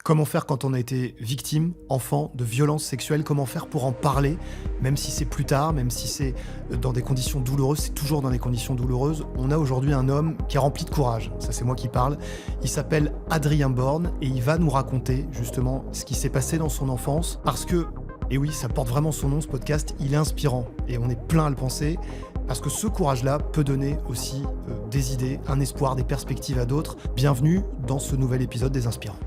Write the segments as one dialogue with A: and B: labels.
A: Comment faire quand on a été victime, enfant, de violences sexuelles? Comment faire pour en parler, même si c'est plus tard, même si c'est dans des conditions douloureuses, c'est toujours dans des conditions douloureuses. On a aujourd'hui un homme qui est rempli de courage, ça c'est moi qui parle. Il s'appelle Adrien Borne et il va nous raconter justement ce qui s'est passé dans son enfance parce que, et oui, ça porte vraiment son nom ce podcast, il est inspirant et on est plein à le penser. Parce que ce courage-là peut donner aussi des idées, un espoir, des perspectives à d'autres. Bienvenue dans ce nouvel épisode des Inspirants.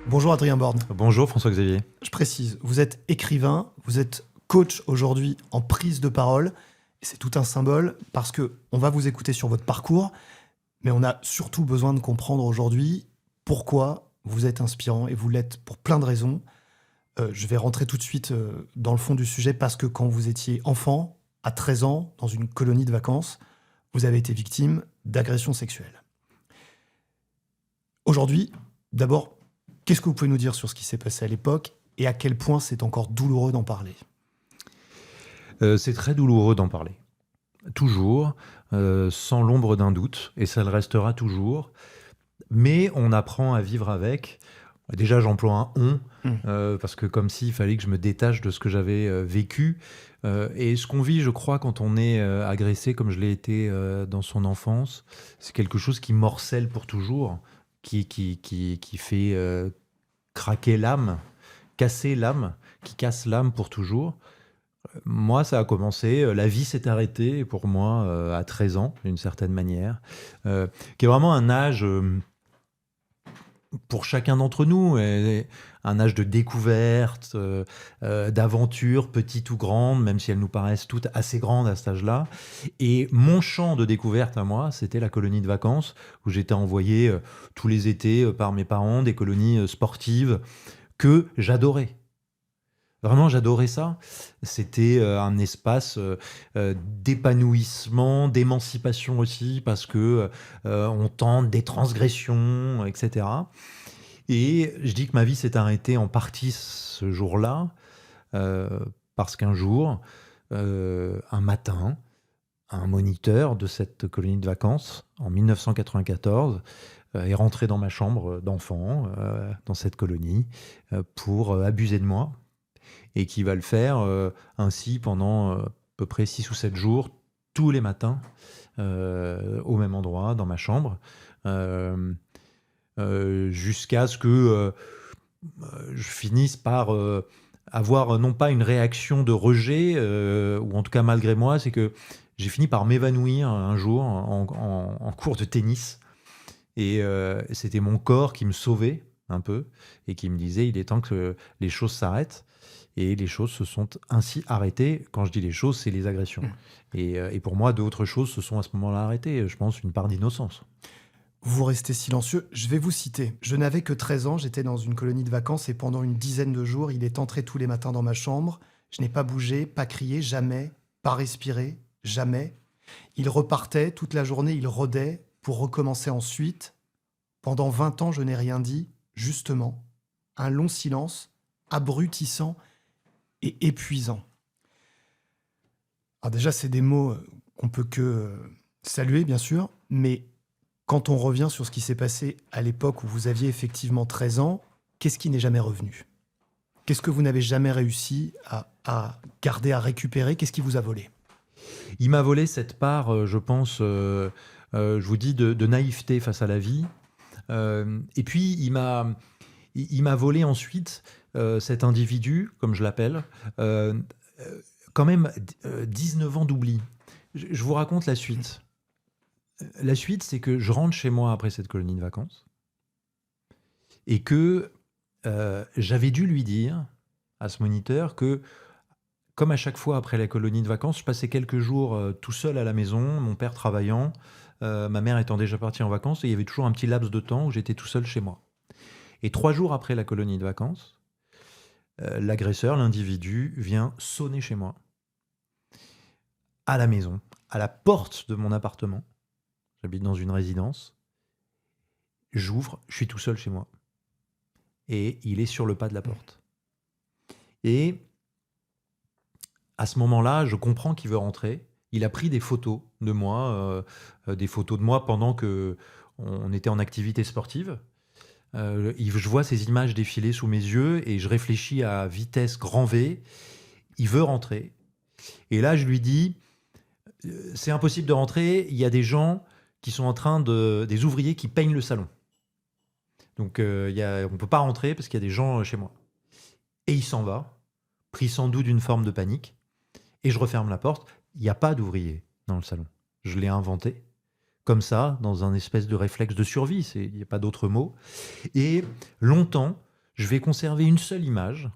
A: Bonjour Adrien Borne.
B: Bonjour François-Xavier.
A: Je précise, vous êtes écrivain, vous êtes coach aujourd'hui en prise de parole. Et c'est tout un symbole parce qu'on va vous écouter sur votre parcours, mais on a surtout besoin de comprendre aujourd'hui pourquoi vous êtes inspirant et vous l'êtes pour plein de raisons. Je vais rentrer tout de suite dans le fond du sujet parce que quand vous étiez enfant, à 13 ans, dans une colonie de vacances, vous avez été victime d'agressions sexuelles. Aujourd'hui, d'abord, qu'est-ce que vous pouvez nous dire sur ce qui s'est passé à l'époque et à quel point c'est encore douloureux d'en parler?
B: C'est très douloureux d'en parler. Toujours, sans l'ombre d'un doute, et ça le restera toujours. Mais on apprend à vivre avec. Déjà, j'emploie un « on », parce que comme s'il fallait que je me détache de ce que j'avais vécu. Et ce qu'on vit, je crois, quand on est agressé, comme je l'ai été dans son enfance, c'est quelque chose qui morcelle pour toujours, qui fait craquer l'âme, casser l'âme, qui casse l'âme pour toujours. Moi, ça a commencé, la vie s'est arrêtée pour moi à 13 ans, d'une certaine manière, qui est vraiment un âge... pour chacun d'entre nous, un âge de découverte, d'aventure, petite ou grande, même si elles nous paraissent toutes assez grandes à cet âge-là. Et mon champ de découverte à moi, c'était la colonie de vacances, où j'étais envoyé tous les étés par mes parents, des colonies sportives que j'adorais. Vraiment, j'adorais ça. C'était un espace d'épanouissement, d'émancipation aussi, parce que on tente des transgressions, etc. Et je dis que ma vie s'est arrêtée en partie ce jour-là, parce qu'un jour, un matin, un moniteur de cette colonie de vacances, en 1994, est rentré dans ma chambre d'enfant, dans cette colonie, pour abuser de moi. Et qui va le faire ainsi pendant à peu près 6 ou 7 jours, tous les matins, au même endroit, dans ma chambre, jusqu'à ce que je finisse par avoir non pas une réaction de rejet, ou en tout cas malgré moi, c'est que j'ai fini par m'évanouir un jour en cours de tennis. Et c'était mon corps qui me sauvait un peu et qui me disait il est temps que les choses s'arrêtent. Et les choses se sont ainsi arrêtées. Quand je dis les choses, c'est les agressions. Et pour moi, d'autres choses se sont à ce moment-là arrêtées. Je pense une part d'innocence.
A: Vous restez silencieux. Je vais vous citer. Je n'avais que 13 ans, j'étais dans une colonie de vacances et pendant une dizaine de jours, il est entré tous les matins dans ma chambre. Je n'ai pas bougé, pas crié, jamais, pas respiré, jamais. Il repartait toute la journée, il rôdait pour recommencer ensuite. Pendant 20 ans, je n'ai rien dit, justement. Un long silence, abrutissant et épuisant. Alors déjà, c'est des mots qu'on peut que saluer, bien sûr, mais quand on revient sur ce qui s'est passé à l'époque où vous aviez effectivement 13 ans, qu'est-ce qui n'est jamais revenu? Qu'est-ce que vous n'avez jamais réussi à garder, à récupérer? Qu'est-ce qui vous a volé?
B: Il m'a volé cette part, je pense, je vous dis, de naïveté face à la vie. Et puis, il m'a volé ensuite cet individu, comme je l'appelle, quand même 19 ans d'oubli. Je vous raconte la suite. La suite, c'est que je rentre chez moi après cette colonie de vacances et que j'avais dû lui dire à ce moniteur que, comme à chaque fois après la colonie de vacances, je passais quelques jours tout seul à la maison, mon père travaillant, ma mère étant déjà partie en vacances, et il y avait toujours un petit laps de temps où j'étais tout seul chez moi. Et 3 jours après la colonie de vacances, l'agresseur, l'individu, vient sonner chez moi, à la maison, à la porte de mon appartement. J'habite dans une résidence. J'ouvre, je suis tout seul chez moi. Et il est sur le pas de la porte. Et à ce moment-là, je comprends qu'il veut rentrer. Il a pris des photos de moi pendant que on était en activité sportive. Je vois ces images défiler sous mes yeux et je réfléchis à vitesse grand V. Il veut rentrer. Et là, je lui dis, c'est impossible de rentrer. Il y a des gens qui sont en train des ouvriers qui peignent le salon. Donc, on ne peut pas rentrer parce qu'il y a des gens chez moi. Et il s'en va, pris sans doute d'une forme de panique. Et je referme la porte. Il n'y a pas d'ouvriers dans le salon. Je l'ai inventé. Comme ça, dans un espèce de réflexe de survie, il n'y a pas d'autre mot. Et longtemps, je vais conserver une seule image.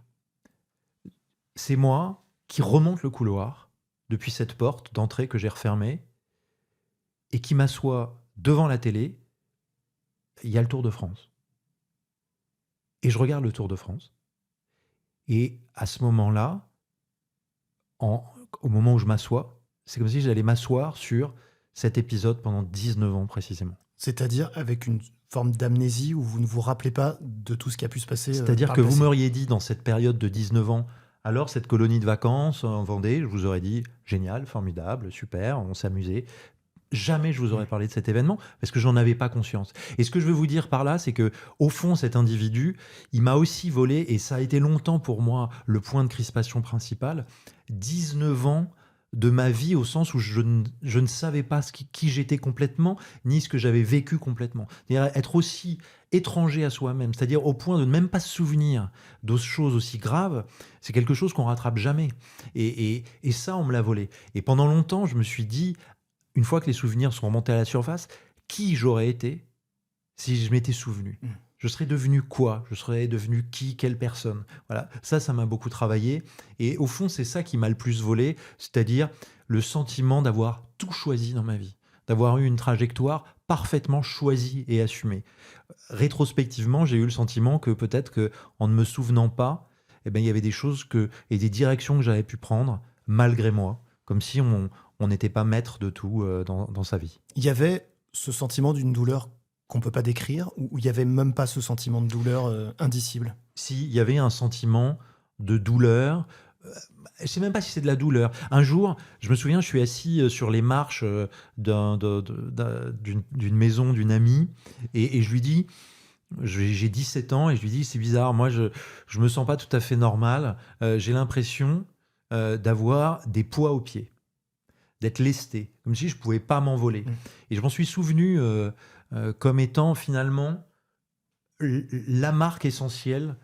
B: C'est moi qui remonte le couloir depuis cette porte d'entrée que j'ai refermée et qui m'assoit devant la télé. Il y a le Tour de France. Et je regarde le Tour de France. Et à ce moment-là, au moment où je m'assois, c'est comme si j'allais m'asseoir sur cet épisode pendant 19 ans précisément.
A: C'est-à-dire avec une forme d'amnésie où vous ne vous rappelez pas de tout ce qui a pu se passer.
B: C'est-à-dire que vous m'auriez dit dans cette période de 19 ans, alors cette colonie de vacances en Vendée, je vous aurais dit génial, formidable, super, on s'est amusé. Jamais je vous aurais parlé de cet événement parce que j'en avais pas conscience. Et ce que je veux vous dire par là, c'est que au fond, cet individu, il m'a aussi volé, et ça a été longtemps pour moi le point de crispation principal, 19 ans de ma vie, au sens où je ne savais pas qui j'étais complètement, ni ce que j'avais vécu complètement. C'est-à-dire être aussi étranger à soi-même, c'est-à-dire au point de ne même pas se souvenir de choses aussi graves, c'est quelque chose qu'on rattrape jamais. Et ça, on me l'a volé. Et pendant longtemps, je me suis dit, une fois que les souvenirs sont remontés à la surface, qui j'aurais été si je m'étais souvenu ? Je serais devenu quoi ? Je serais devenu qui ? Quelle personne ? Voilà, ça m'a beaucoup travaillé. Et au fond, c'est ça qui m'a le plus volé, c'est-à-dire le sentiment d'avoir tout choisi dans ma vie, d'avoir eu une trajectoire parfaitement choisie et assumée. Rétrospectivement, j'ai eu le sentiment que peut-être qu'en ne me souvenant pas, il y avait des choses et des directions que j'avais pu prendre malgré moi, comme si on n'était pas maître de tout dans sa vie.
A: Il y avait ce sentiment d'une douleur qu'on ne peut pas décrire, ou il n'y avait même pas ce sentiment de douleur indicible ?
B: Si, il y avait un sentiment de douleur. Je ne sais même pas si c'est de la douleur. Un jour, je me souviens, je suis assis sur les marches d'une maison d'une amie, et je lui dis, j'ai 17 ans, et je lui dis, c'est bizarre, moi je ne me sens pas tout à fait normal. J'ai l'impression d'avoir des poids aux pieds, d'être lesté, comme si je ne pouvais pas m'envoler. Et je m'en suis souvenu comme étant finalement la marque essentielle,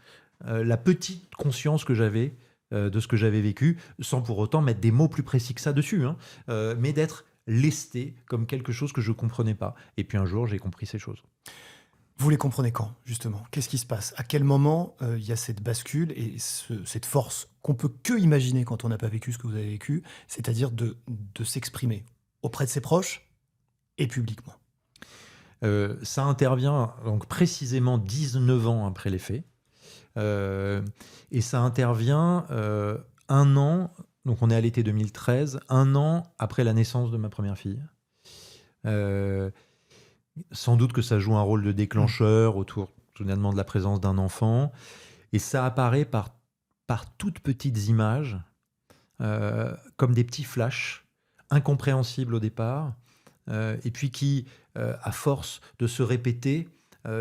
B: la petite conscience que j'avais de ce que j'avais vécu, sans pour autant mettre des mots plus précis que ça dessus, mais d'être lesté comme quelque chose que je ne comprenais pas. Et puis un jour, j'ai compris ces choses.
A: Vous les comprenez quand, justement ? Qu'est-ce qui se passe ? À quel moment il y a cette bascule et cette force qu'on peut que imaginer quand on n'a pas vécu ce que vous avez vécu, c'est-à-dire de s'exprimer auprès de ses proches et publiquement ?
B: Ça intervient donc précisément 19 ans après les faits. Et ça intervient un an, donc on est à l'été 2013, un an après la naissance de ma première fille. Sans doute que ça joue un rôle de déclencheur autour soudainement de la présence d'un enfant. Et ça apparaît par toutes petites images, comme des petits flashs, incompréhensibles au départ, et puis qui, à force de se répéter,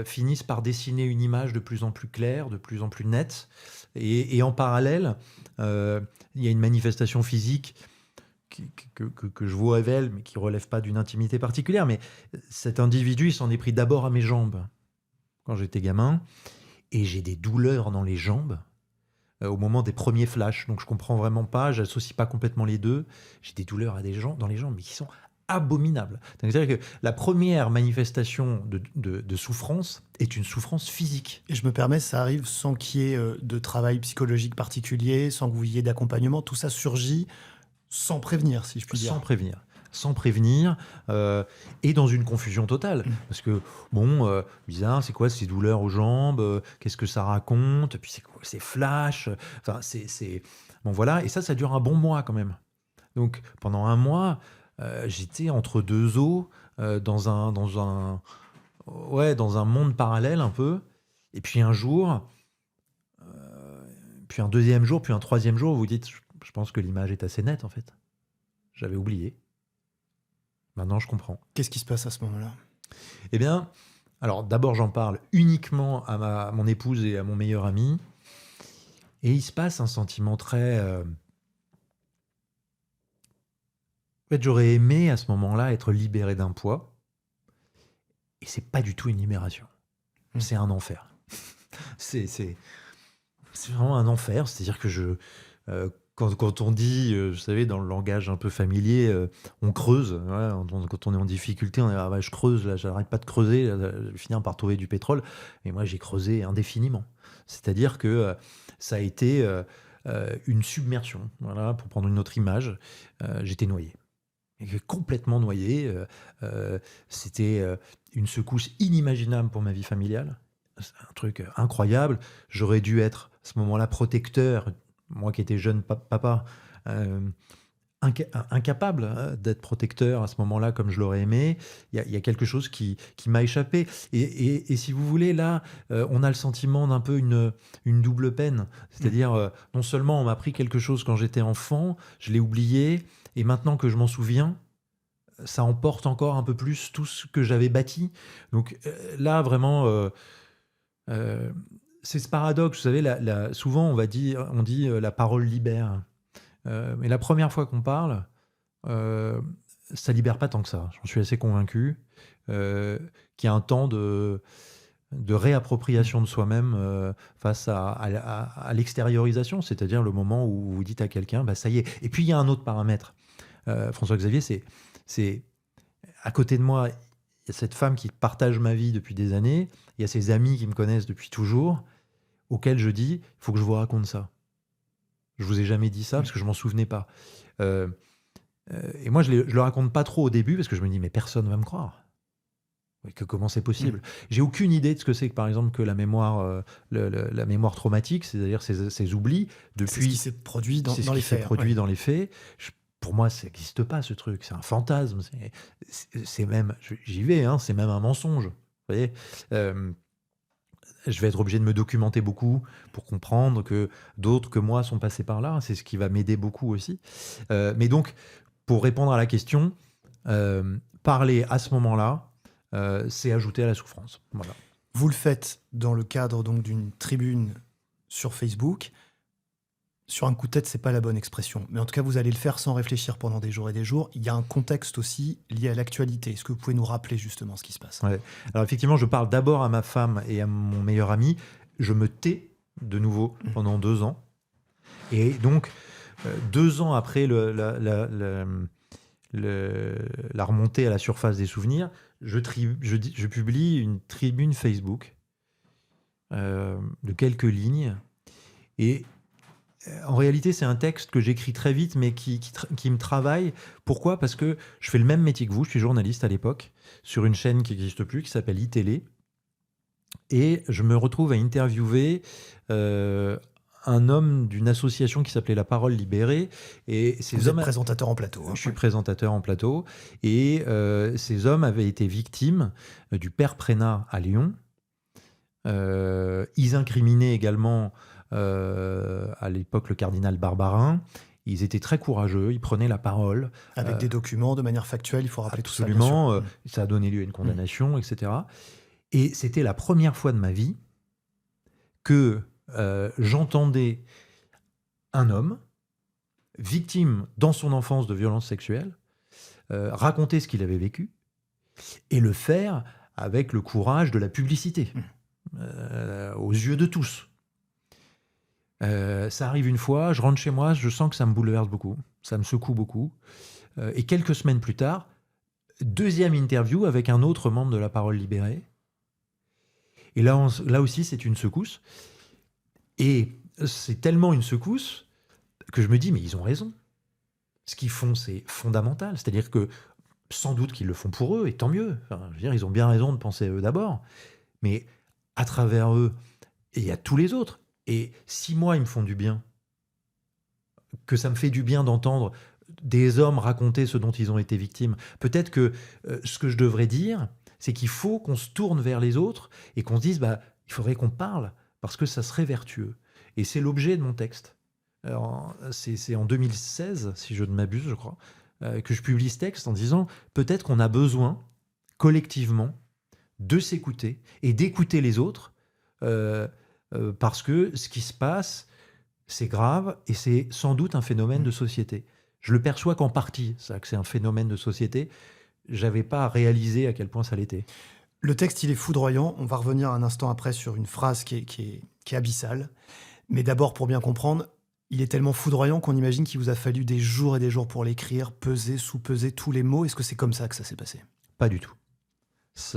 B: finissent par dessiner une image de plus en plus claire, de plus en plus nette. Et en parallèle, il y a une manifestation physique que je vous révèle, mais qui ne relève pas d'une intimité particulière. Mais cet individu, il s'en est pris d'abord à mes jambes quand j'étais gamin. Et j'ai des douleurs dans les jambes au moment des premiers flashs. Donc je ne comprends vraiment pas, je n'associe pas complètement les deux. J'ai des douleurs dans les jambes, mais qui sont abominable. C'est-à-dire que la première manifestation de souffrance est une souffrance physique.
A: Et je me permets, ça arrive sans qu'il y ait de travail psychologique particulier, sans que vous ayez d'accompagnement. Tout ça surgit sans prévenir, si je puis dire.
B: Sans prévenir, et dans une confusion totale. Parce que, bizarre, c'est quoi ces douleurs aux jambes ? Qu'est-ce que ça raconte ? Puis c'est quoi ces flashs ? Enfin, Bon, voilà, et ça dure un bon mois quand même. Donc, pendant un mois, j'étais entre deux eaux, dans un monde parallèle un peu. Et puis un jour, puis un deuxième jour, puis un troisième jour, vous dites, je pense que l'image est assez nette en fait. J'avais oublié. Maintenant, je comprends.
A: Qu'est-ce qui se passe à ce moment-là ?
B: Eh bien, alors d'abord, j'en parle uniquement à mon épouse et à mon meilleur ami. Et il se passe un sentiment très... En fait, j'aurais aimé à ce moment-là être libéré d'un poids. Et c'est pas du tout une libération. C'est un enfer. C'est vraiment un enfer. C'est-à-dire que quand on dit, vous savez, dans le langage un peu familier, on creuse. Voilà, quand on est en difficulté, on dit ah, bah, je creuse, là, j'arrête pas de creuser, là, je vais finir par trouver du pétrole. Et moi, j'ai creusé indéfiniment. C'est-à-dire que ça a été une submersion. Voilà, pour prendre une autre image, j'étais noyé. Complètement noyé. C'était une secousse inimaginable pour ma vie familiale. C'est un truc incroyable. J'aurais dû être à ce moment-là protecteur, moi qui étais jeune papa, incapable d'être protecteur à ce moment-là comme je l'aurais aimé. Il y a quelque chose qui m'a échappé. Et si vous voulez, là, on a le sentiment d'un peu une double peine. C'est-à-dire, non seulement on m'a pris quelque chose quand j'étais enfant, je l'ai oublié, et maintenant que je m'en souviens, ça emporte encore un peu plus tout ce que j'avais bâti. Donc là, vraiment, c'est ce paradoxe. Vous savez, souvent, on dit la parole libère. Mais la première fois qu'on parle, ça libère pas tant que ça. J'en suis assez convaincu qu'il y a un temps de réappropriation de soi-même face à l'extériorisation, c'est-à-dire le moment où vous dites à quelqu'un, bah, ça y est. Et puis, il y a un autre paramètre. François-Xavier, c'est à côté de moi, il y a cette femme qui partage ma vie depuis des années, il y a ses amis qui me connaissent depuis toujours, auxquels je dis, il faut que je vous raconte ça. Je vous ai jamais dit ça parce que je m'en souvenais pas. Et moi, je le raconte pas trop au début parce que je me dis, mais personne va me croire. Comment c'est possible? J'ai aucune idée de ce que c'est que, par exemple, que la mémoire, la mémoire traumatique, c'est-à-dire ces oublis.
A: C'est ce qui s'est produit dans les faits.
B: Dans les faits. Pour moi, ça n'existe pas, ce truc. C'est un fantasme. C'est même, j'y vais, hein, c'est même un mensonge. Vous voyez, je vais être obligé de me documenter beaucoup pour comprendre que d'autres que moi sont passés par là. C'est ce qui va m'aider beaucoup aussi. Mais donc, pour répondre à la question, parler à ce moment-là, c'est ajouter à la souffrance. Voilà.
A: Vous le faites dans le cadre donc d'une tribune sur Facebook. Sur un coup de tête, c'est pas la bonne expression. Mais en tout cas, vous allez le faire sans réfléchir pendant des jours et des jours. Il y a un contexte aussi lié à l'actualité. Est-ce que vous pouvez nous rappeler justement ce qui se passe?
B: Ouais. Alors effectivement, je parle d'abord à ma femme et à mon meilleur ami. Je me tais de nouveau pendant 2 ans. Et donc, 2 ans après la remontée à la surface des souvenirs, je publie une tribune Facebook de quelques lignes. Et en réalité, c'est un texte que j'écris très vite, mais qui me travaille. Pourquoi? Parce que je fais le même métier que vous. Je suis journaliste à l'époque, sur une chaîne qui n'existe plus, qui s'appelle iTélé. Et je me retrouve à interviewer un homme d'une association qui s'appelait La Parole Libérée. Et
A: vous êtes présentateur en plateau.
B: Je suis présentateur en plateau. Et ces hommes avaient été victimes du père Prénat à Lyon. Ils incriminaient également à l'époque le cardinal Barbarin. Ils étaient très courageux, ils prenaient la parole.
A: Avec des documents, de manière factuelle, il faut rappeler tout ça.
B: Absolument, ça a donné lieu à une condamnation, etc. Et c'était la première fois de ma vie que j'entendais un homme, victime dans son enfance de violences sexuelles, raconter ce qu'il avait vécu, et le faire avec le courage de la publicité, aux yeux de tous. Ça arrive une fois, je rentre chez moi, je sens que ça me bouleverse beaucoup, ça me secoue beaucoup. Et quelques semaines plus tard, deuxième interview avec un autre membre de La Parole Libérée. Et là aussi, c'est une secousse. Et c'est tellement une secousse que je me dis, mais ils ont raison. Ce qu'ils font, c'est fondamental. C'est-à-dire que sans doute qu'ils le font pour eux, et tant mieux. Enfin, je veux dire, ils ont bien raison de penser à eux d'abord. Mais à travers eux, il y a tous les autres. Et si moi, ils me font du bien, que ça me fait du bien d'entendre des hommes raconter ce dont ils ont été victimes, peut-être que ce que je devrais dire, c'est qu'il faut qu'on se tourne vers les autres et qu'on se dise, bah, il faudrait qu'on parle, parce que ça serait vertueux. Et c'est l'objet de mon texte. Alors, c'est en 2016, si je ne m'abuse, je crois, que je publie ce texte en disant, peut-être qu'on a besoin collectivement, de s'écouter et d'écouter les autres, parce que ce qui se passe, c'est grave et c'est sans doute un phénomène de société. Je le perçois qu'en partie, ça, que c'est un phénomène de société. J'avais pas réalisé à quel point ça l'était.
A: Le texte, il est foudroyant. On va revenir un instant après sur une phrase qui est abyssale. Mais d'abord, pour bien comprendre, il est tellement foudroyant qu'on imagine qu'il vous a fallu des jours et des jours pour l'écrire, peser, sous-peser tous les mots. Est-ce que c'est comme ça que ça s'est passé?
B: Pas du tout.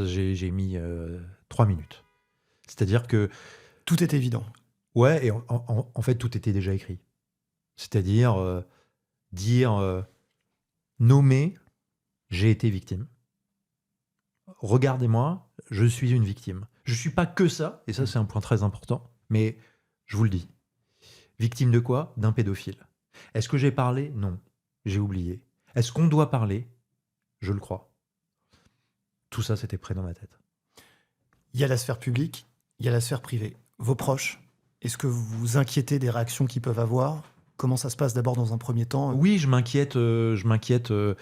B: J'ai mis 3 minutes. C'est-à-dire que...
A: Tout est évident.
B: Ouais, et en fait, tout était déjà écrit. C'est-à-dire dire, nommer, j'ai été victime. Regardez-moi, je suis une victime. Je ne suis pas que ça, et ça c'est un point très important, mais je vous le dis. Victime de quoi? D'un pédophile. Est-ce que j'ai parlé? Non, j'ai oublié. Est-ce qu'on doit parler? Je le crois. Tout ça, c'était près dans ma tête.
A: Il y a la sphère publique, il y a la sphère privée. Vos proches, est-ce que vous vous inquiétez des réactions qu'ils peuvent avoir? Comment ça se passe d'abord dans un premier temps?
B: Oui, je m'inquiète, je m'inquiète de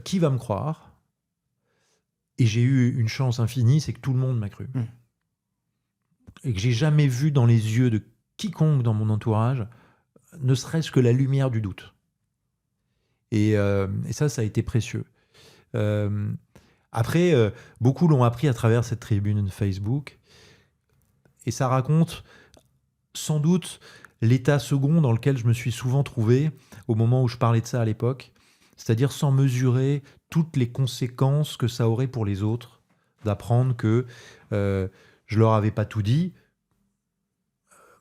B: qui va me croire. Et j'ai eu une chance infinie, c'est que tout le monde m'a cru. Et que j'ai jamais vu dans les yeux de quiconque dans mon entourage, ne serait-ce que la lumière du doute. Et ça a été précieux. Après, beaucoup l'ont appris à travers cette tribune Facebook. Et ça raconte sans doute l'état second dans lequel je me suis souvent trouvé au moment où je parlais de ça à l'époque. C'est-à-dire sans mesurer toutes les conséquences que ça aurait pour les autres, d'apprendre que je leur avais pas tout dit,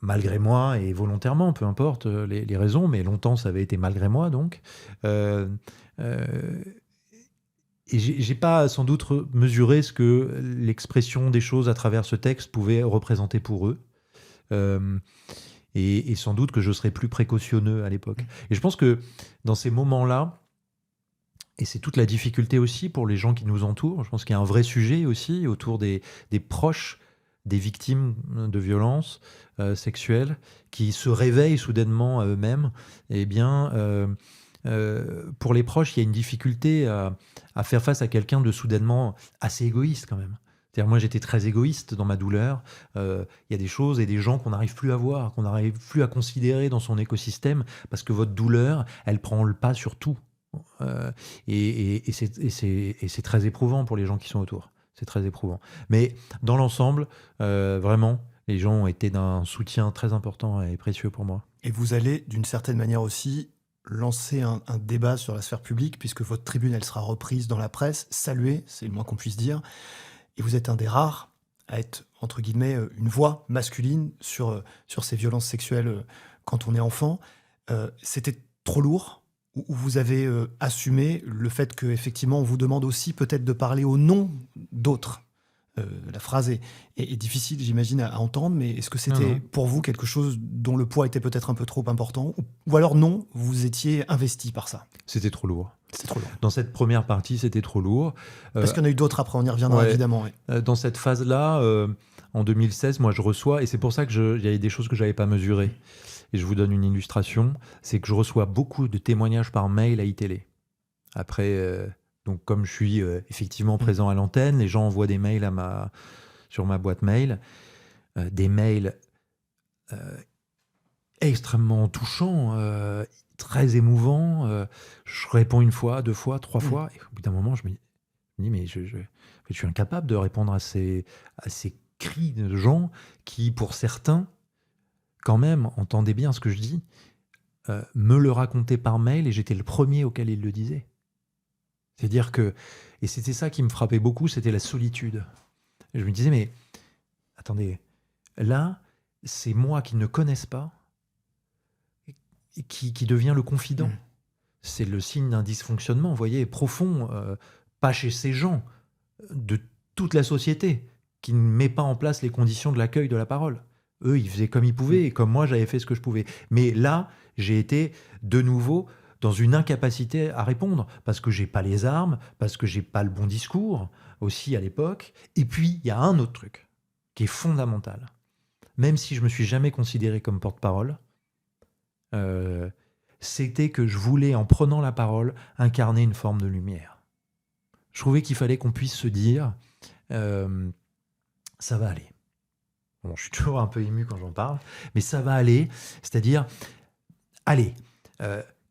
B: malgré moi et volontairement, peu importe les raisons, mais longtemps ça avait été malgré moi donc. Et j'ai pas sans doute mesuré ce que l'expression des choses à travers ce texte pouvait représenter pour eux. Et sans doute que je serais plus précautionneux à l'époque. Et je pense que dans ces moments-là, et c'est toute la difficulté aussi pour les gens qui nous entourent, je pense qu'il y a un vrai sujet aussi autour des proches des victimes de violences sexuelles qui se réveillent soudainement à eux-mêmes. Eh bien, pour les proches, il y a une difficulté à faire face à quelqu'un de soudainement assez égoïste quand même. C'est-à-dire, moi, j'étais très égoïste dans ma douleur. Il y a des choses et des gens qu'on n'arrive plus à voir, qu'on n'arrive plus à considérer dans son écosystème, parce que votre douleur, elle prend le pas sur tout. Et c'est très éprouvant pour les gens qui sont autour. C'est très éprouvant. Mais dans l'ensemble, vraiment, les gens ont été d'un soutien très important et précieux pour moi.
A: Et vous allez, d'une certaine manière aussi, lancer un débat sur la sphère publique, puisque votre tribune, elle sera reprise dans la presse, saluée, c'est le moins qu'on puisse dire. Et vous êtes un des rares à être, entre guillemets, une voix masculine sur ces violences sexuelles quand on est enfant. C'était trop lourd, ou vous avez assumé le fait qu'effectivement, on vous demande aussi peut-être de parler au nom d'autres. La phrase est difficile, j'imagine, à entendre, mais est-ce que c'était pour vous quelque chose dont le poids était peut-être un peu trop important, ou alors non, vous étiez investi par ça?
B: C'était trop lourd.
A: C'était trop lourd.
B: Dans cette première partie, c'était trop lourd.
A: Parce qu'il y en a eu d'autres après, on y reviendra évidemment. Ouais.
B: Dans cette phase-là, en 2016, moi je reçois, et c'est pour ça qu'il y avait des choses que je n'avais pas mesurées. Et je vous donne une illustration, c'est que je reçois beaucoup de témoignages par mail à iTélé. Après, donc comme je suis effectivement présent à l'antenne, les gens envoient des mails sur ma boîte mail, des mails extrêmement touchants, très émouvants. Je réponds une fois, 2 fois, 3 fois, et au bout d'un moment, je me dis, mais je suis incapable de répondre à ces cris de gens qui, pour certains, quand même, entendez bien ce que je dis, me le racontaient par mail et j'étais le premier auquel ils le disaient. C'est-à-dire que, et c'était ça qui me frappait beaucoup, c'était la solitude. Et je me disais, mais attendez, là, c'est moi qui ne connaissent pas, qui devient le confident. C'est le signe d'un dysfonctionnement, vous voyez, profond, pas chez ces gens, de toute la société, qui ne met pas en place les conditions de l'accueil de la parole. Eux, ils faisaient comme ils pouvaient, et comme moi, j'avais fait ce que je pouvais. Mais là, j'ai été de nouveau dans une incapacité à répondre, parce que j'ai pas les armes, parce que j'ai pas le bon discours, aussi à l'époque. Et puis, il y a un autre truc, qui est fondamental. Même si je me suis jamais considéré comme porte-parole, c'était que je voulais, en prenant la parole, incarner une forme de lumière. Je trouvais qu'il fallait qu'on puisse se dire ça va aller. Bon, je suis toujours un peu ému quand j'en parle, mais ça va aller. C'est-à-dire, allez,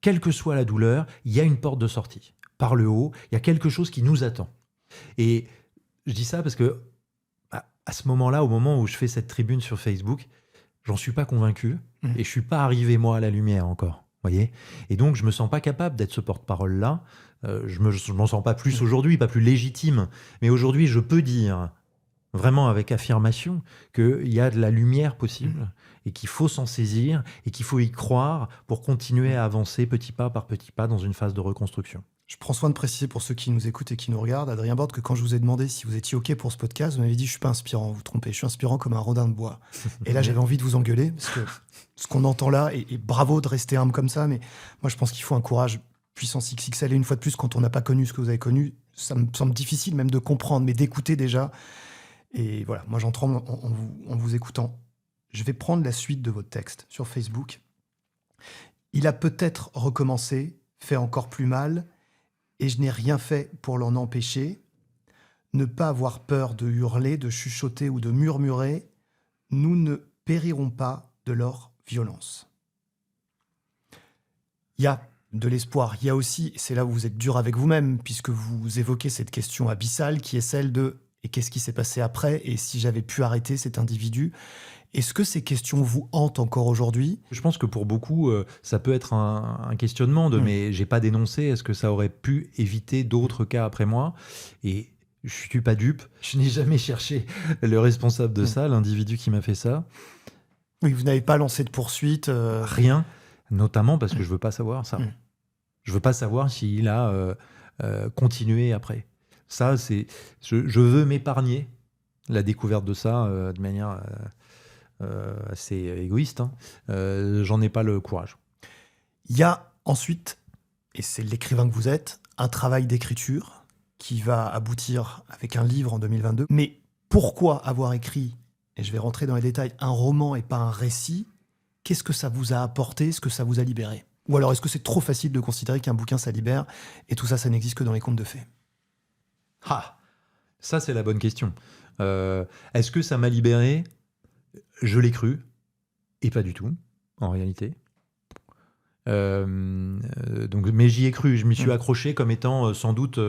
B: quelle que soit la douleur, il y a une porte de sortie. Par le haut, il y a quelque chose qui nous attend. Et je dis ça parce que à ce moment-là, au moment où je fais cette tribune sur Facebook, j'en suis pas convaincu et je suis pas arrivé, moi, à la lumière encore. Voyez. Et donc, je me sens pas capable d'être ce porte-parole-là. Je m'en sens pas plus aujourd'hui, pas plus légitime. Mais aujourd'hui, je peux dire vraiment avec affirmation qu'il y a de la lumière possible et qu'il faut s'en saisir et qu'il faut y croire pour continuer à avancer petit pas par petit pas dans une phase de reconstruction.
A: Je prends soin de préciser pour ceux qui nous écoutent et qui nous regardent, Adrien Borde, que quand je vous ai demandé si vous étiez OK pour ce podcast, vous m'avez dit « je suis pas inspirant », vous vous trompez, je suis inspirant comme un rodin de bois. Et là, j'avais envie de vous engueuler, parce que ce qu'on entend là, et bravo de rester humble comme ça, mais moi, je pense qu'il faut un courage puissance XXL. Et une fois de plus, quand on n'a pas connu ce que vous avez connu, ça me semble difficile même de comprendre, mais d'écouter déjà. Et voilà, moi, j'en tremble en vous écoutant. Je vais prendre la suite de votre texte sur Facebook. Il a peut-être recommencé, fait encore plus mal, et je n'ai rien fait pour l'en empêcher. Ne pas avoir peur de hurler, de chuchoter ou de murmurer. Nous ne périrons pas de leur violence. Il y a de l'espoir. Il y a aussi, c'est là où vous êtes dur avec vous-même, puisque vous évoquez cette question abyssale qui est celle de « et qu'est-ce qui s'est passé après ? Et si j'avais pu arrêter cet individu ?» Est-ce que ces questions vous hantent encore aujourd'hui ?
B: Je pense que pour beaucoup, ça peut être un questionnement de mais j'ai pas dénoncé, est-ce que ça aurait pu éviter d'autres cas après moi ? Et je suis pas dupe, je n'ai jamais cherché le responsable de ça, l'individu qui m'a fait ça.
A: Oui, vous n'avez pas lancé de poursuite
B: Rien, notamment parce que je veux pas savoir ça. Je veux pas savoir s'il a continué après. Ça, c'est, je veux m'épargner la découverte de ça de manière assez égoïste. J'en ai pas le courage.
A: Il y a ensuite, et c'est l'écrivain que vous êtes, un travail d'écriture qui va aboutir avec un livre en 2022. Mais pourquoi avoir écrit, et je vais rentrer dans les détails, un roman et pas un récit ? Qu'est-ce que ça vous a apporté ? Est-ce que ça vous a libéré ? Ou alors est-ce que c'est trop facile de considérer qu'un bouquin ça libère et tout ça, ça n'existe que dans les contes de fées ?
B: Ah, ça c'est la bonne question. Est-ce que ça m'a libéré ? Je l'ai cru, et pas du tout, en réalité. Mais j'y ai cru, je m'y suis accroché comme étant sans doute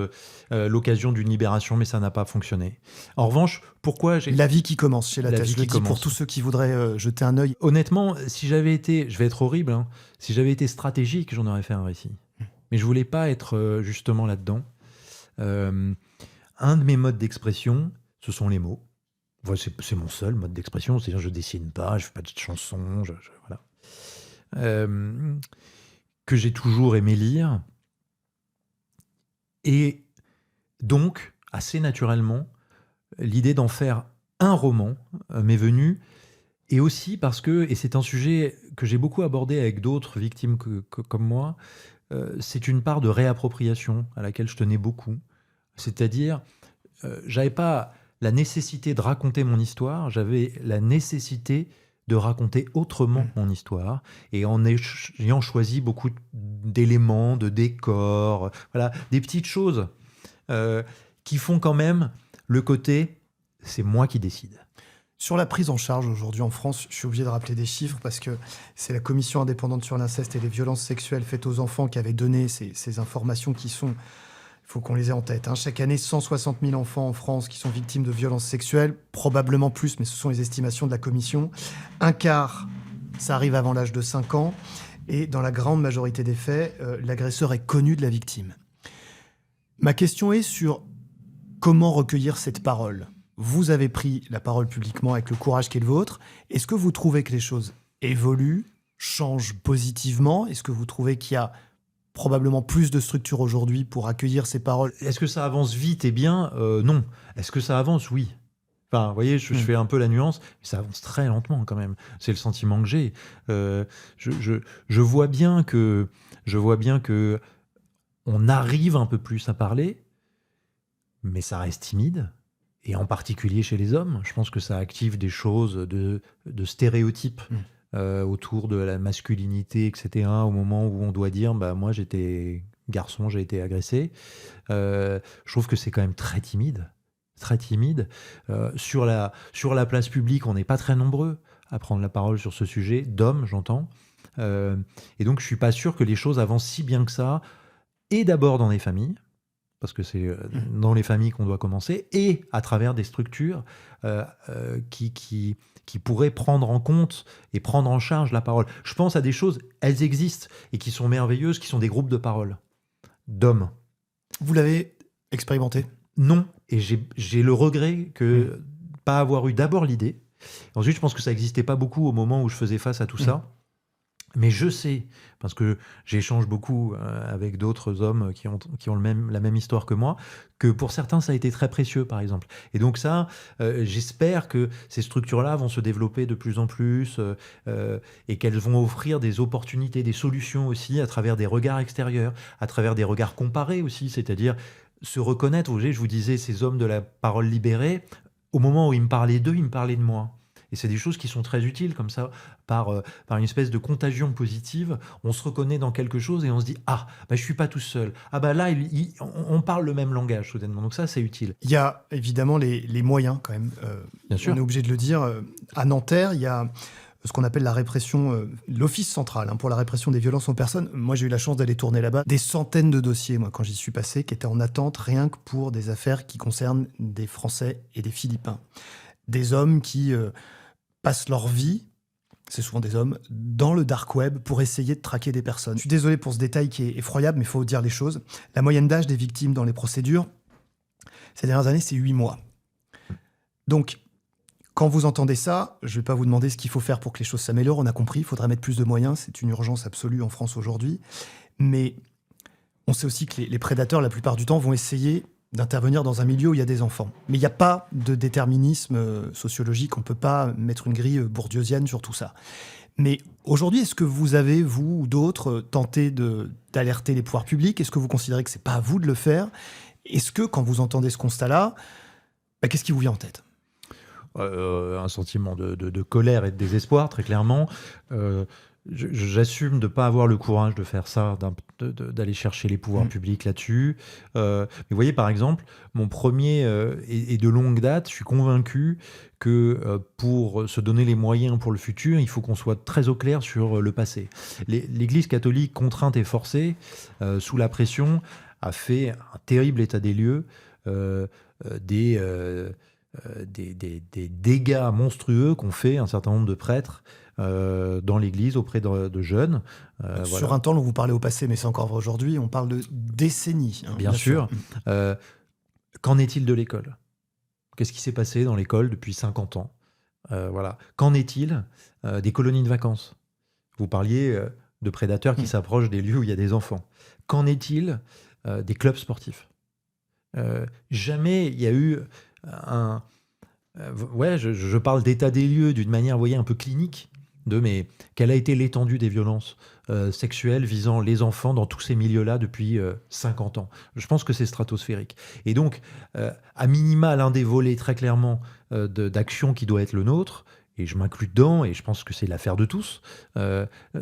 B: l'occasion d'une libération, mais ça n'a pas fonctionné. En revanche, pourquoi j'ai...
A: La vie qui commence chez Lattès, je le dis
B: commence.
A: pour tous ceux qui voudraient jeter un œil.
B: Honnêtement, si j'avais été, je vais être horrible, hein, si j'avais été stratégique, j'en aurais fait un récit. Mais je voulais pas être justement là-dedans. Un de mes modes d'expression, ce sont les mots. C'est mon seul mode d'expression, c'est-à-dire je dessine pas, je fais pas de chansons, voilà. Que j'ai toujours aimé lire. Et donc, assez naturellement, l'idée d'en faire un roman m'est venue, et aussi parce que, et c'est un sujet que j'ai beaucoup abordé avec d'autres victimes comme moi, c'est une part de réappropriation à laquelle je tenais beaucoup. C'est-à-dire, j'avais pas la nécessité de raconter mon histoire, j'avais la nécessité de raconter autrement mon histoire, et en ayant choisi beaucoup d'éléments, de décors, voilà, des petites choses qui font quand même le côté « c'est moi qui décide ».
A: Sur la prise en charge aujourd'hui en France, je suis obligé de rappeler des chiffres parce que c'est la Commission indépendante sur l'inceste et les violences sexuelles faites aux enfants qui avait donné ces informations qui sont... Il faut qu'on les ait en tête. Chaque année, 160 000 enfants en France qui sont victimes de violences sexuelles, probablement plus, mais ce sont les estimations de la Commission. Un quart, ça arrive avant l'âge de 5 ans. Et dans la grande majorité des faits, l'agresseur est connu de la victime. Ma question est sur comment recueillir cette parole. Vous avez pris la parole publiquement avec le courage qui est le vôtre. Est-ce que vous trouvez que les choses évoluent, changent positivement ? Est-ce que vous trouvez qu'il y a probablement plus de structures aujourd'hui pour accueillir ces paroles?
B: Est-ce que ça avance vite et bien ? Non. Est-ce que ça avance ? Oui. Enfin, vous voyez, je fais un peu la nuance, mais ça avance très lentement quand même. C'est le sentiment que j'ai. Je vois bien que on arrive un peu plus à parler, mais ça reste timide. Et en particulier chez les hommes, je pense que ça active des choses de stéréotypes autour de la masculinité, etc. Au moment où on doit dire, bah moi j'étais garçon, j'ai été agressé. Je trouve que c'est quand même très timide. Très timide. Sur la place publique, on n'est pas très nombreux à prendre la parole sur ce sujet, d'hommes, j'entends. Et donc, je ne suis pas sûr que les choses avancent si bien que ça, et d'abord dans les familles, parce que c'est dans les familles qu'on doit commencer, et à travers des structures qui pourraient prendre en compte et prendre en charge la parole. Je pense à des choses, elles existent, et qui sont merveilleuses, qui sont des groupes de parole, d'hommes.
A: Vous l'avez expérimenté?
B: Non, et j'ai le regret que pas avoir eu d'abord l'idée. Ensuite, je pense que ça n'existait pas beaucoup au moment où je faisais face à tout ça. Mais je sais, parce que j'échange beaucoup avec d'autres hommes qui ont la même histoire que moi, que pour certains, ça a été très précieux, par exemple. Et donc ça, j'espère que ces structures-là vont se développer de plus en plus et qu'elles vont offrir des opportunités, des solutions aussi, à travers des regards extérieurs, à travers des regards comparés aussi, c'est-à-dire se reconnaître. Vous voyez, je vous disais, ces hommes de la parole libérée, au moment où ils me parlaient d'eux, ils me parlaient de moi. Et c'est des choses qui sont très utiles, comme ça, par une espèce de contagion positive. On se reconnaît dans quelque chose et on se dit « Ah, bah, je ne suis pas tout seul. Ah bah là, on parle le même langage, soudainement. » Donc ça, c'est utile.
A: Il y a évidemment les moyens, quand même.
B: Bien sûr.
A: On est obligé de le dire. À Nanterre, il y a ce qu'on appelle la répression, l'Office central pour la répression des violences aux personnes. Moi, j'ai eu la chance d'aller tourner là-bas. Des centaines de dossiers, moi, quand j'y suis passé, qui étaient en attente rien que pour des affaires qui concernent des Français et des Philippins. Des hommes qui passent leur vie, c'est souvent des hommes, dans le dark web pour essayer de traquer des personnes. Je suis désolé pour ce détail qui est effroyable, mais il faut dire les choses. La moyenne d'âge des victimes dans les procédures, ces dernières années, c'est 8 mois. Donc, quand vous entendez ça, je ne vais pas vous demander ce qu'il faut faire pour que les choses s'améliorent. On a compris, il faudrait mettre plus de moyens. C'est une urgence absolue en France aujourd'hui. Mais on sait aussi que les prédateurs, la plupart du temps, vont essayer d'intervenir dans un milieu où il y a des enfants. Mais il n'y a pas de déterminisme sociologique. On ne peut pas mettre une grille bourdieusienne sur tout ça. Mais aujourd'hui, est-ce que vous avez, vous ou d'autres, tenté d'alerter les pouvoirs publics? Est-ce que vous considérez que ce n'est pas à vous de le faire? Est-ce que, quand vous entendez ce constat-là, qu'est-ce qui vous vient en tête?
B: Un sentiment de colère et de désespoir, très clairement. J'assume de ne pas avoir le courage de faire ça, d'aller chercher les pouvoirs publics là-dessus. Mais vous voyez, par exemple, mon premier et de longue date, je suis convaincu que pour se donner les moyens pour le futur, il faut qu'on soit très au clair sur le passé. L'Église catholique, contrainte et forcée, sous la pression, a fait un terrible état des lieux, des dégâts monstrueux qu'ont fait un certain nombre de prêtres dans l'Église auprès de jeunes.
A: Sur un temps, vous parlez au passé, mais c'est encore vrai aujourd'hui, on parle de décennies.
B: Bien sûr. Qu'en est-il de l'école? Qu'est-ce qui s'est passé dans l'école depuis 50 ans? Voilà. Qu'en est-il des colonies de vacances? Vous parliez de prédateurs qui s'approchent des lieux où il y a des enfants. Qu'en est-il des clubs sportifs? Jamais il y a eu je parle d'état des lieux d'une manière, vous voyez, un peu clinique, mais quelle a été l'étendue des violences sexuelles visant les enfants dans tous ces milieux-là depuis 50 ans. Je pense que c'est stratosphérique. Et donc, à minima, l'un des volets très clairement d'action qui doit être le nôtre, et je m'inclus dedans, et je pense que c'est l'affaire de tous,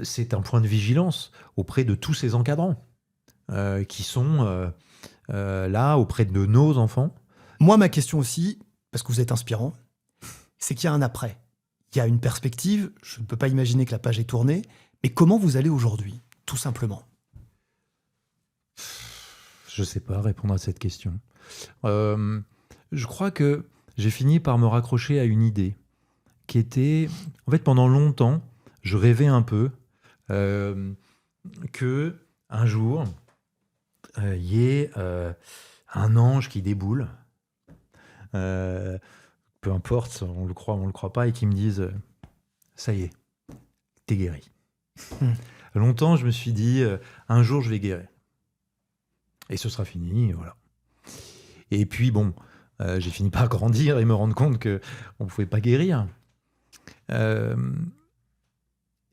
B: c'est un point de vigilance auprès de tous ces encadrants qui sont là auprès de nos enfants.
A: Moi, ma question aussi, parce que vous êtes inspirant, c'est qu'il y a un après. Il y a une perspective, je ne peux pas imaginer que la page est tournée, mais comment vous allez aujourd'hui, tout simplement?
B: Je ne sais pas répondre à cette question. Je crois que j'ai fini par me raccrocher à une idée qui était... En fait, pendant longtemps, je rêvais un peu que un jour, il y ait un ange qui déboule, peu importe, on le croit ou on le croit pas, et qui me dise ça y est, t'es guéri. Longtemps, je me suis dit un jour, je vais guérir. Et ce sera fini, voilà. Et puis, bon, j'ai fini par grandir et me rendre compte qu'on ne pouvait pas guérir.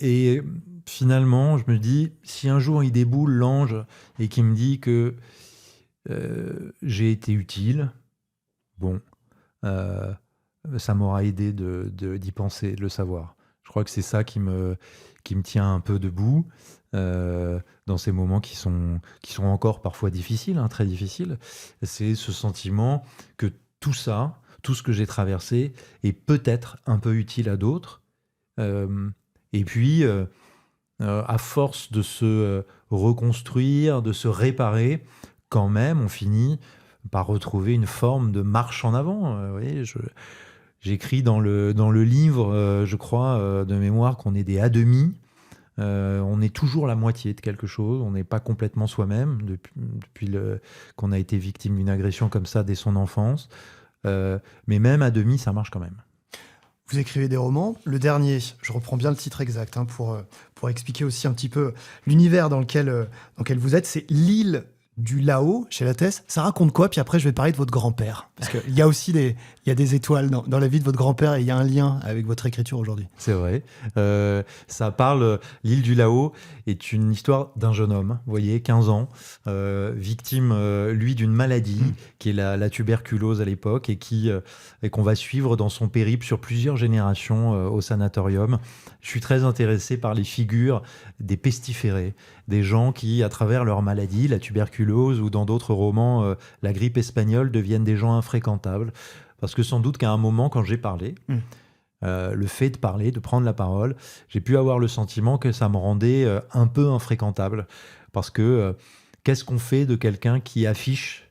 B: Et finalement, je me dis, si un jour il déboule, l'ange, et qu'il me dit que j'ai été utile, bon, ça m'aura aidé d'y penser, de le savoir. Je crois que c'est ça qui me tient un peu debout dans ces moments qui sont encore parfois difficiles, hein, très difficiles. C'est ce sentiment que tout ça, tout ce que j'ai traversé est peut-être un peu utile à d'autres. Et puis, à force de se reconstruire, de se réparer, quand même, on finit par retrouver une forme de marche en avant. Vous voyez, j'écris dans le livre, je crois, de mémoire, qu'on est des à demi. On est toujours la moitié de quelque chose. On n'est pas complètement soi-même depuis qu'on a été victime d'une agression comme ça dès son enfance. Mais même à demi, ça marche quand même.
A: Vous écrivez des romans. Le dernier, je reprends bien le titre exact pour expliquer aussi un petit peu l'univers dans lequel vous êtes, c'est L'île du Laos, chez Lattès. Ça raconte quoi? Puis après, je vais parler de votre grand-père. Parce qu'il y a aussi il y a des étoiles dans la vie de votre grand-père et il y a un lien avec votre écriture aujourd'hui.
B: C'est vrai. Ça parle... L'île du Laos est une histoire d'un jeune homme, vous voyez, 15 ans, victime, lui, d'une maladie qui est la tuberculose à l'époque et qu'on va suivre dans son périple sur plusieurs générations au sanatorium. Je suis très intéressé par les figures des pestiférés, des gens qui, à travers leur maladie, la tuberculose ou dans d'autres romans, la grippe espagnole, deviennent des gens infréquentables. Parce que sans doute qu'à un moment, quand j'ai parlé, le fait de parler, de prendre la parole, j'ai pu avoir le sentiment que ça me rendait un peu infréquentable. Parce que qu'est-ce qu'on fait de quelqu'un qui affiche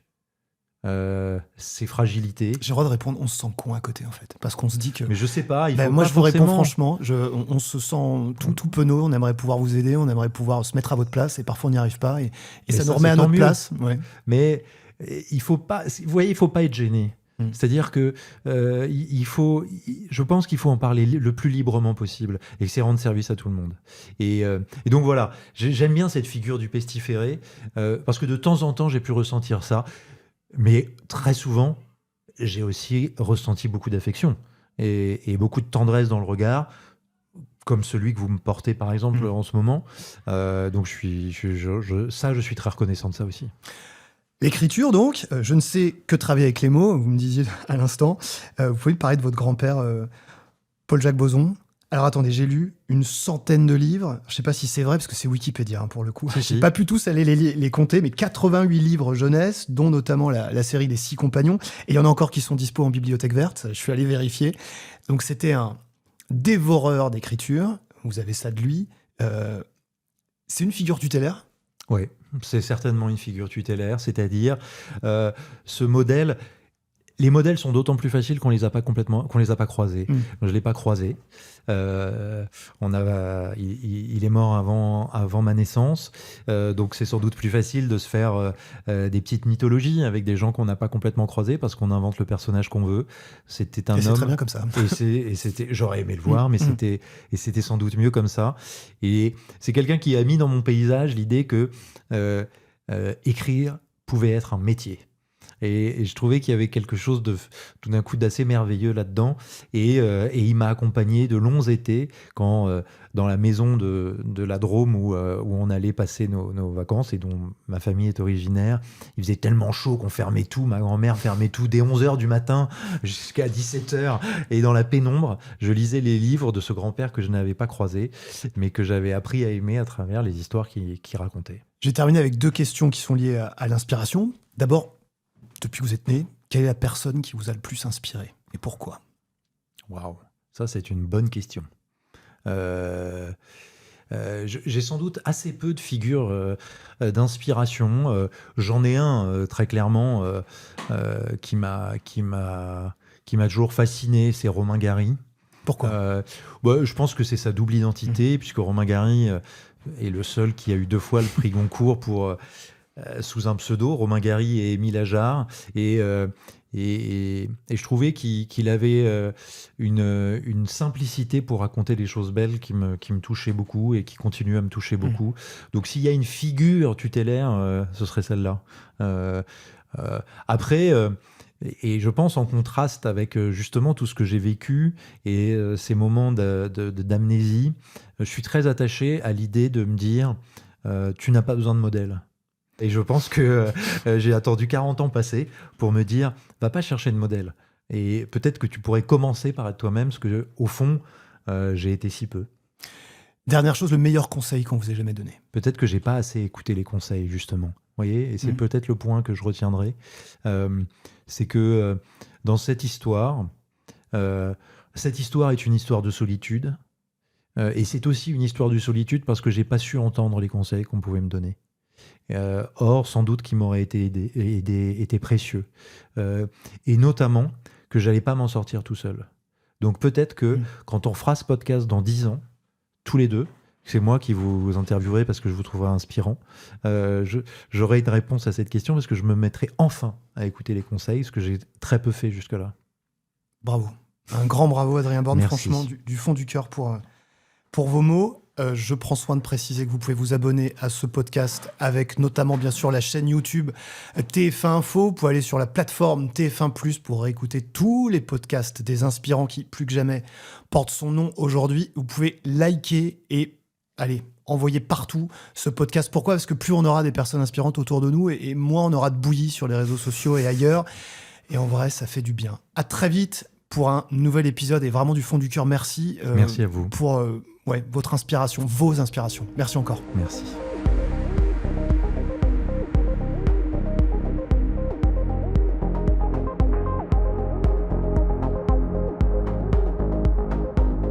B: ses fragilités?
A: J'ai le droit de répondre, on se sent con à côté en fait. Parce qu'on se dit que...
B: Mais je sais pas, il faut
A: moi
B: pas
A: je vous
B: forcément...
A: réponds franchement, on se sent tout penaud, on aimerait pouvoir vous aider, on aimerait pouvoir se mettre à votre place et parfois on n'y arrive pas et ça nous remet à notre place. Ouais.
B: Mais il faut pas, vous voyez, il faut pas être gêné. C'est-à-dire que je pense qu'il faut en parler le plus librement possible et que c'est rendre service à tout le monde. Et donc voilà, j'aime bien cette figure du pestiféré parce que de temps en temps j'ai pu ressentir ça, mais très souvent j'ai aussi ressenti beaucoup d'affection et beaucoup de tendresse dans le regard, comme celui que vous me portez par exemple en ce moment. Donc je suis très reconnaissant de ça aussi.
A: L'écriture, donc, je ne sais que travailler avec les mots, vous me disiez à l'instant. Vous pouvez me parler de votre grand-père, Paul-Jacques Bozon. Alors attendez, j'ai lu une centaine de livres. Je ne sais pas si c'est vrai, parce que c'est Wikipédia, pour le coup. Je n'ai pas pu tous aller les compter, mais 88 livres jeunesse, dont notamment la série des 6 compagnons. Et il y en a encore qui sont dispo en bibliothèque verte. Je suis allé vérifier. Donc c'était un dévoreur d'écriture. Vous avez ça de lui. C'est une figure tutélaire?
B: Oui, c'est certainement une figure tutélaire, c'est-à-dire ce modèle. Les modèles sont d'autant plus faciles qu'on les a pas croisés. Je l'ai pas croisé. Il est mort avant ma naissance, donc c'est sans doute plus facile de se faire des petites mythologies avec des gens qu'on n'a pas complètement croisés parce qu'on invente le personnage qu'on veut. C'était un homme.
A: C'est très bien comme ça.
B: J'aurais aimé le voir, mais c'était sans doute mieux comme ça. Et c'est quelqu'un qui a mis dans mon paysage l'idée que écrire pouvait être un métier. Et je trouvais qu'il y avait quelque chose tout d'un coup d'assez merveilleux là-dedans. Et il m'a accompagné de longs étés quand, dans la maison de la Drôme où on allait passer nos vacances et dont ma famille est originaire, il faisait tellement chaud qu'on fermait tout. Ma grand-mère fermait tout dès 11h du matin jusqu'à 17h. Et dans la pénombre, je lisais les livres de ce grand-père que je n'avais pas croisé, mais que j'avais appris à aimer à travers les histoires qu'il racontait.
A: Je vais terminer avec 2 questions qui sont liées à l'inspiration. D'abord, depuis que vous êtes né, quelle est la personne qui vous a le plus inspiré et pourquoi?
B: Waouh, ça c'est une bonne question. J'ai sans doute assez peu de figures d'inspiration. J'en ai un très clairement qui m'a toujours fasciné, c'est Romain Gary.
A: Pourquoi?
B: Je pense que c'est sa double identité, puisque Romain Gary est le seul qui a eu 2 fois le prix Goncourt pour... sous un pseudo, Romain Gary et Émile Ajar, et je trouvais qu'il avait une simplicité pour raconter des choses belles qui me touchaient beaucoup et qui continuent à me toucher beaucoup. Donc s'il y a une figure tutélaire, ce serait celle-là. Après, et je pense en contraste avec justement tout ce que j'ai vécu et ces moments d'amnésie, je suis très attaché à l'idée de me dire tu n'as pas besoin de modèle. Et je pense que j'ai attendu 40 ans passer pour me dire, va pas chercher de modèle. Et peut-être que tu pourrais commencer par être toi-même, parce que au fond, j'ai été si peu.
A: Dernière chose, le meilleur conseil qu'on vous ait jamais donné.
B: Peut-être que j'ai pas assez écouté les conseils, justement. Vous voyez, et c'est peut-être le point que je retiendrai. C'est que dans cette histoire est une histoire de solitude. Et c'est aussi une histoire de solitude parce que j'ai pas su entendre les conseils qu'on pouvait me donner. Or, sans doute qu'ils m'auraient été précieux. Et notamment que j'allais pas m'en sortir tout seul. Donc peut-être que quand on fera ce podcast dans 10 ans, tous les deux, c'est moi qui vous interviewerai parce que je vous trouverai inspirant, j'aurai une réponse à cette question parce que je me mettrai enfin à écouter les conseils, ce que j'ai très peu fait jusque-là.
A: Bravo. Un grand bravo, Adrien Borne,
B: Merci.
A: franchement, du fond du cœur pour vos mots. Je prends soin de préciser que vous pouvez vous abonner à ce podcast avec notamment bien sûr la chaîne YouTube TF1 Info. Vous pouvez aller sur la plateforme TF1+ pour réécouter tous les podcasts des inspirants qui, plus que jamais, portent son nom aujourd'hui. Vous pouvez liker et envoyer partout ce podcast. Pourquoi ? Parce que plus on aura des personnes inspirantes autour de nous et moins on aura de bouillie sur les réseaux sociaux et ailleurs. Et en vrai, ça fait du bien. À très vite pour un nouvel épisode et vraiment du fond du cœur, merci.
B: Merci à vous.
A: Pour votre inspiration, vos inspirations. Merci encore.
B: Merci.